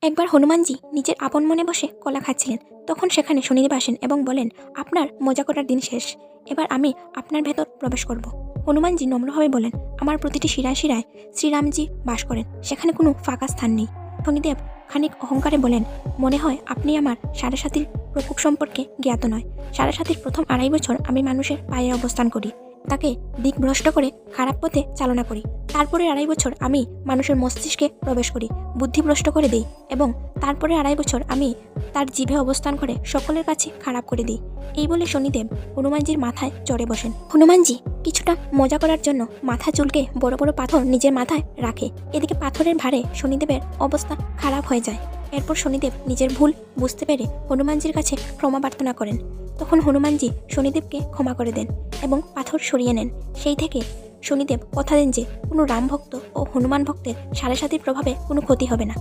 একবার হনুমানজি নিজের আপন মনে বসে কলা খাচ্ছিলেন। তখন সেখানে শনিদেব আসেন এবং বলেন, আপনার মজা করার দিন শেষ, এবার আমি আপনার ভেতর প্রবেশ করব। হনুমানজি নম্রভাবে বলেন, আমার প্রতিটি শিরায় শিরায় শ্রীরামজি বাস করেন, সেখানে কোনো ফাঁকা স্থান নেই। শনিদেব খানিক অহংকারে বলেন, মনে হয় আপনি আমার সাড়ে সাতির প্রকোপ সম্পর্কে জ্ঞাত নয়। সাড়ে সাতির প্রথম 2.5 বছর আমি মানুষের পায়ে অবস্থান করি, তাকে দিকভ্রষ্ট করে খারাপ পথে চালনা করি। তারপরে 2.5 বছর আমি মানুষের মস্তিষ্কে প্রবেশ করি, বুদ্ধিভ্রষ্ট করে দিই, এবং তারপরে 2.5 বছর আমি তার জিভে অবস্থান করে সকলের কাছে খারাপ করে দিই। এই বলে শনিদেব হনুমানজির মাথায় চড়ে বসেন। হনুমানজি কিছুটা মজা করার জন্য মাথা চুলকে বড় বড় পাথর নিজের মাথায় রাখে। এদিকে পাথরের ভারে শনিদেবের অবস্থা খারাপ হয়ে যায়। এরপর শনিদেব নিজের ভুল বুঝতে পেরে হনুমানজির কাছে ক্ষমা প্রার্থনা করেন। তখন হনুমানজি শনিদেবকে ক্ষমা করে দেন এবং পাথর সরিয়ে নেন। সেই থেকে শনিদেব কথা দেন যে কোনো রাম ভক্ত ও হনুমান ভক্তের সাড়ে সাতির প্রভাবে কোনো ক্ষতি হবে না।